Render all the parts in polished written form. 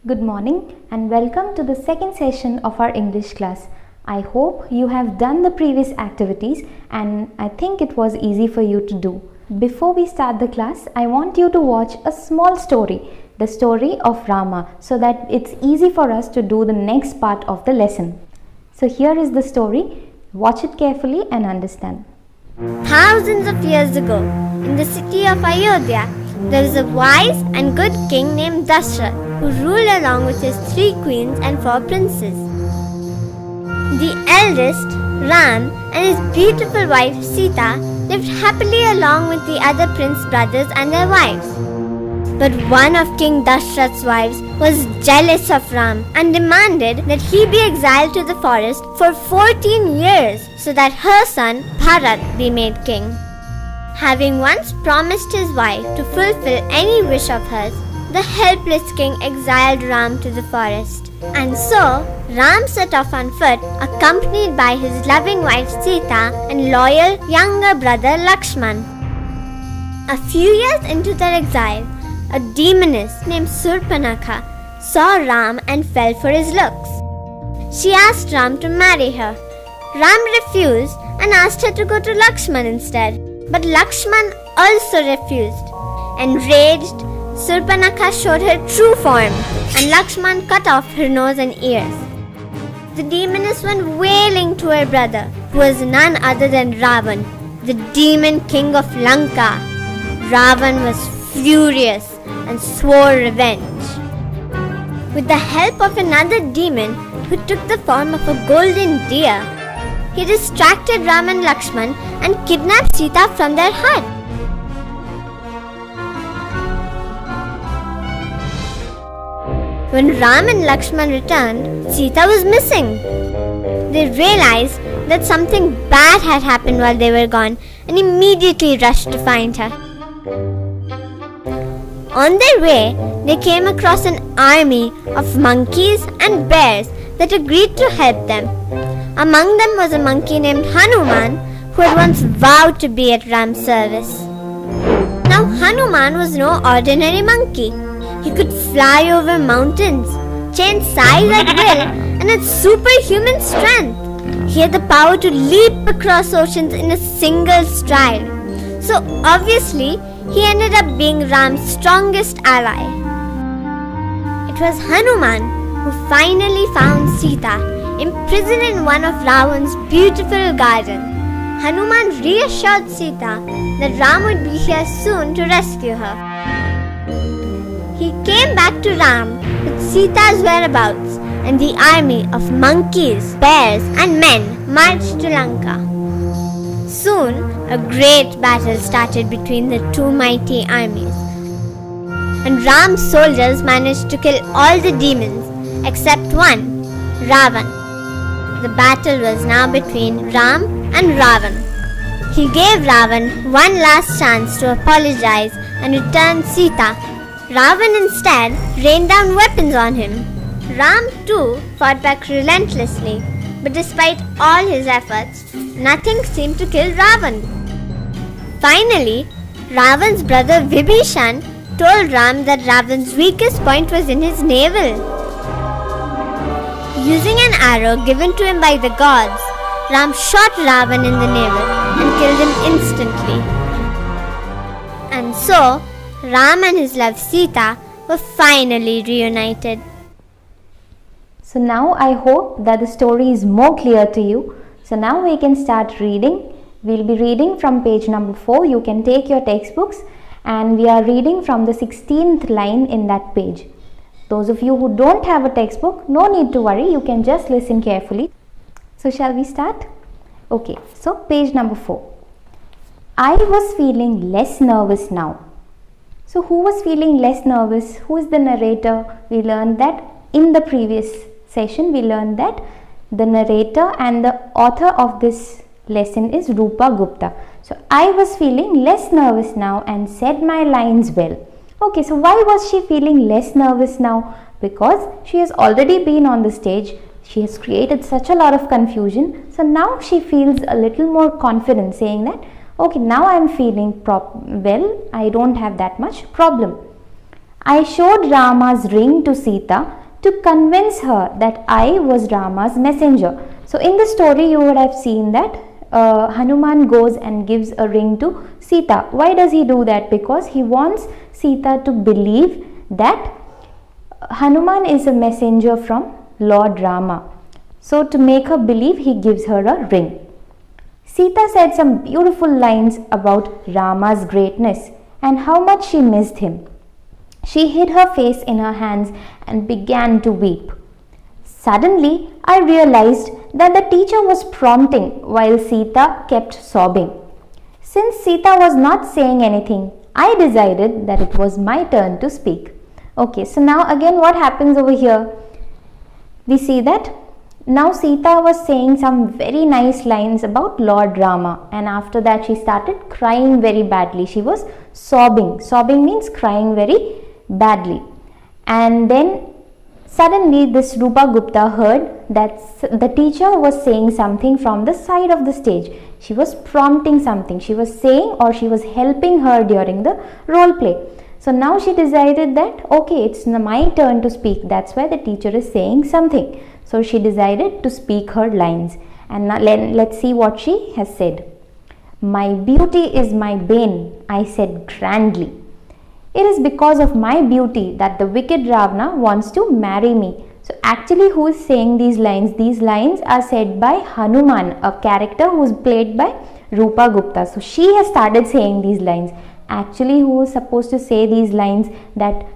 Good morning and welcome to the second session of our English class. I hope you have done the previous activities and I think it was easy for you to do. Before we start the class, I want you to watch a small story, the story of Rama, so that it's easy for us to do the next part of the lesson. So here is the story. Watch it carefully and understand. Thousands of years ago, in the city of Ayodhya, there was a wise and good king named Dashrath who ruled along with his 3 queens and 4 princes. The eldest, Ram, and his beautiful wife Sita lived happily along with the other prince brothers and their wives. But one of King Dashrath's wives was jealous of Ram and demanded that he be exiled to the forest for 14 years so that her son Bharat be made king. Having once promised his wife to fulfill any wish of hers, the helpless king exiled Ram to the forest. And so, Ram set off on foot, accompanied by his loving wife Sita and loyal younger brother Lakshman. A few years into their exile, a demoness named Surpanakha saw Ram and fell for his looks. She asked Ram to marry her. Ram refused and asked her to go to Lakshman instead. But Lakshman also refused. Enraged, Surpanakha showed her true form and Lakshman cut off her nose and ears. The demoness went wailing to her brother, who was none other than Ravan, the demon king of Lanka. Ravan was furious and swore revenge. With the help of another demon who took the form of a golden deer, he distracted Ram and Lakshman and kidnapped Sita from their hut. When Ram and Lakshman returned, Sita was missing. They realized that something bad had happened while they were gone and immediately rushed to find her. On their way, they came across an army of monkeys and bears that agreed to help them. Among them was a monkey named Hanuman, who had once vowed to be at Ram's service. Now Hanuman was no ordinary monkey. He could fly over mountains, change size at will, and had superhuman strength. He had the power to leap across oceans in a single stride. So obviously, he ended up being Ram's strongest ally. It was Hanuman who finally found Sita imprisoned in one of Ravan's beautiful gardens. Hanuman reassured Sita that Ram would be here soon to rescue her. He came back to Ram with Sita's whereabouts, and the army of monkeys, bears, and men marched to Lanka. Soon, a great battle started between the 2 mighty armies, and Ram's soldiers managed to kill all the demons except one, Ravan. The battle was now between Ram and Ravan. He gave Ravan one last chance to apologize and return Sita. Ravan instead rained down weapons on him. Ram too fought back relentlessly, but despite all his efforts, nothing seemed to kill Ravan. Finally, Ravan's brother Vibhishan told Ram that Ravan's weakest point was in his navel. Using an arrow given to him by the gods, Ram shot Ravan in the navel and killed him instantly. And so, Ram and his love Sita were finally reunited. So now I hope that the story is more clear to you. So now we can start reading. We'll be reading from page number 4. You can take your textbooks and we are reading from the 16th line in that page. Those of you who don't have a textbook, no need to worry, you can just listen carefully. So shall we start? Okay, so page number 4. I was feeling less nervous now. So who was feeling less nervous? Who is the narrator? We learned that in the previous session, we learned that the narrator and the author of this lesson is Rupa Gupta. So I was feeling less nervous now and said my lines well. Okay, so why was she feeling less nervous now? Because she has already been on the stage. She has created such a lot of confusion. So now she feels a little more confident saying that, okay, now I am feeling well, I don't have that much problem. I showed Rama's ring to Sita to convince her that I was Rama's messenger. So in the story you would have seen that Hanuman goes and gives a ring to Sita. Why does he do that? Because he wants Sita to believe that Hanuman is a messenger from Lord Rama. So to make her believe, he gives her a ring. Sita said some beautiful lines about Rama's greatness and how much she missed him. She hid her face in her hands and began to weep. Suddenly, I realized that the teacher was prompting while Sita kept sobbing. Since Sita was not saying anything, I decided that it was my turn to speak. Okay, so now again what happens over here? We see that now Sita was saying some very nice lines about Lord Rama, and after that she started crying very badly. She was sobbing. Sobbing means crying very badly. And then suddenly this Rupa Gupta heard that the teacher was saying something from the side of the stage. She was prompting something. She was saying or she was helping her during the role play. So now she decided that okay, it's my turn to speak. That's why the teacher is saying something. So she decided to speak her lines. And now let's see what she has said. My beauty is my bane, I said grandly. It is because of my beauty that the wicked Ravana wants to marry me. So actually who is saying these lines? These lines are said by Hanuman, a character who is played by Rupa Gupta. So she has started saying these lines. Actually who is supposed to say these lines that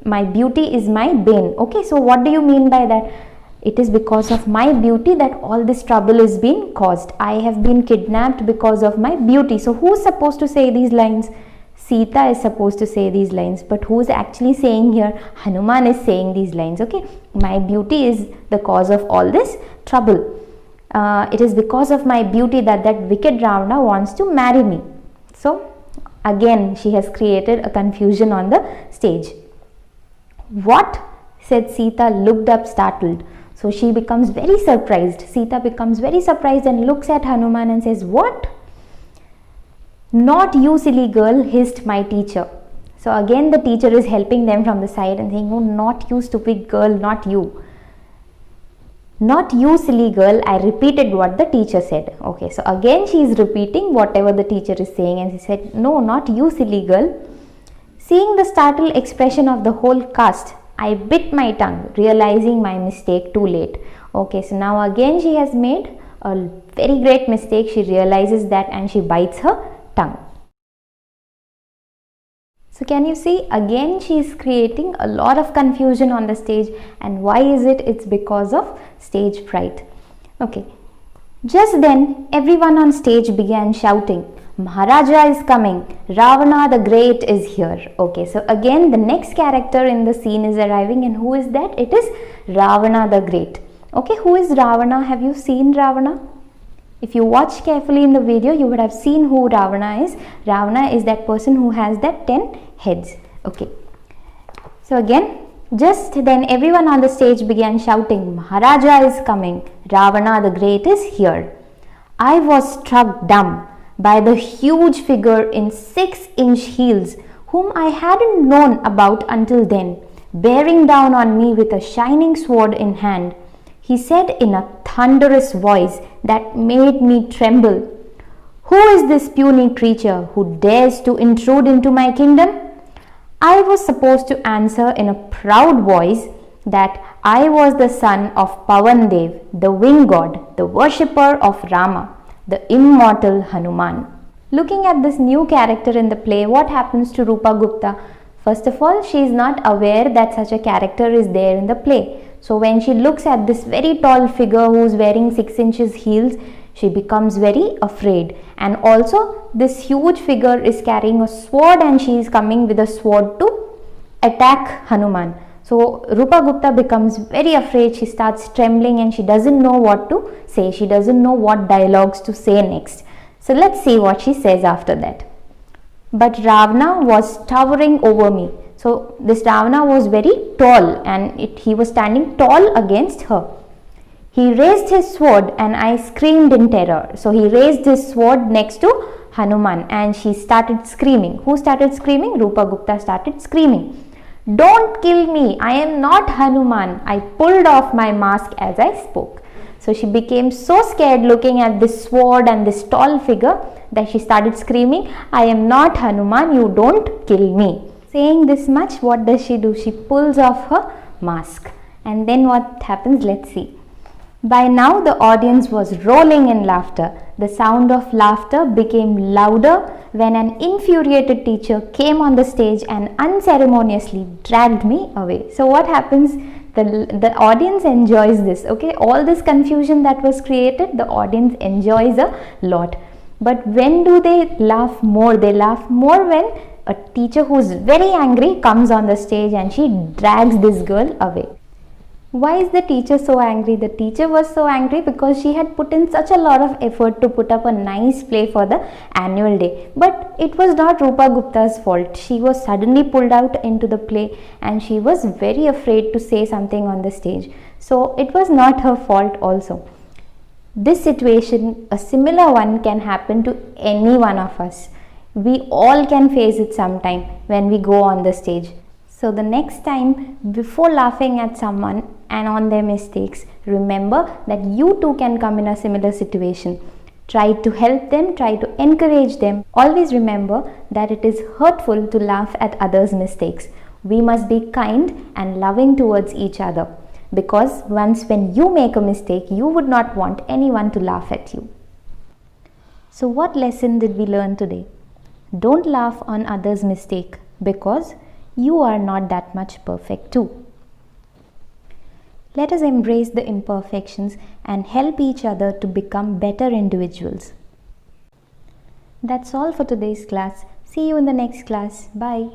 my beauty is my bane. Okay, so what do you mean by that? It is because of my beauty that all this trouble is being caused. I have been kidnapped because of my beauty. So who is supposed to say these lines? Sita is supposed to say these lines, but who is actually saying here? Hanuman is saying these lines. Okay, my beauty is the cause of all this trouble. It is because of my beauty that wicked Ravana wants to marry me. So again she has created a confusion on the stage. What? Said Sita, looked up startled. So she becomes very surprised. Sita becomes very surprised and looks at Hanuman and says, what? Not you, silly girl, hissed my teacher. So again the teacher is helping them from the side and saying, oh, not you, stupid girl, not you. Not you, silly girl. I repeated what the teacher said. Okay, so again she is repeating whatever the teacher is saying, and she said, no, not you, silly girl. Seeing the startled expression of the whole cast, I bit my tongue, realizing my mistake too late. Okay, so now again she has made a very great mistake. She realizes that and she bites her tongue. So can you see, again she is creating a lot of confusion on the stage. And why is it? It's because of stage fright. Okay, just then everyone on stage began shouting, Maharaja is coming, Ravana the Great is here. Okay, so again the next character in the scene is arriving, and who is that? It is Ravana the Great. Okay, who is Ravana? Have you seen Ravana? If you watch carefully in the video, you would have seen who Ravana is. Ravana is that person who has that 10 heads. Okay, so again, just then everyone on the stage began shouting, Maharaja is coming, Ravana the Great is here. I was struck dumb by the huge figure in 6-inch heels whom I hadn't known about until then, bearing down on me with a shining sword in hand. He said in a thunderous voice that made me tremble, who is this puny creature who dares to intrude into my kingdom? I was supposed to answer in a proud voice that I was the son of Pavan Dev, the wing god, the worshipper of Rama, the immortal Hanuman. Looking at this new character in the play, what happens to Rupa Gupta? First of all, she is not aware that such a character is there in the play. So when she looks at this very tall figure who is wearing 6 inches heels, she becomes very afraid. And also this huge figure is carrying a sword and she is coming with a sword to attack Hanuman. So Rupa Gupta becomes very afraid. She starts trembling and she doesn't know what to say. She doesn't know what dialogues to say next. So let's see what she says after that. But Ravana was towering over me. So this Ravana was very tall and he was standing tall against her. He raised his sword and I screamed in terror. So he raised his sword next to Hanuman and she started screaming. Who started screaming? Rupa Gupta started screaming. Don't kill me, I am not Hanuman. I pulled off my mask as I spoke. So she became so scared looking at this sword and this tall figure that she started screaming, I am not Hanuman, you don't kill me. Saying this much, what does she do? She pulls off her mask. And then what happens? Let's see. By now the audience was rolling in laughter. The sound of laughter became louder when an infuriated teacher came on the stage and unceremoniously dragged me away. So what happens? The audience enjoys this. Okay, all this confusion that was created, the audience enjoys a lot. But when do they laugh more? They laugh more when a teacher who's very angry comes on the stage and she drags this girl away. Why is the teacher so angry? The teacher was so angry because she had put in such a lot of effort to put up a nice play for the annual day. But it was not Rupa Gupta's fault. She was suddenly pulled out into the play and she was very afraid to say something on the stage. So it was not her fault also. This situation, a similar one, can happen to any one of us. We all can face it sometime when we go on the stage. So the next time, before laughing at someone and on their mistakes, remember that you too can come in a similar situation. Try to help them, try to encourage them. Always remember that it is hurtful to laugh at others' mistakes. We must be kind and loving towards each other, because once when you make a mistake, you would not want anyone to laugh at you. So what lesson did we learn today? Don't laugh on others' mistake, because you are not that much perfect too. Let us embrace the imperfections and help each other to become better individuals. That's all for today's class. See you in the next class. Bye.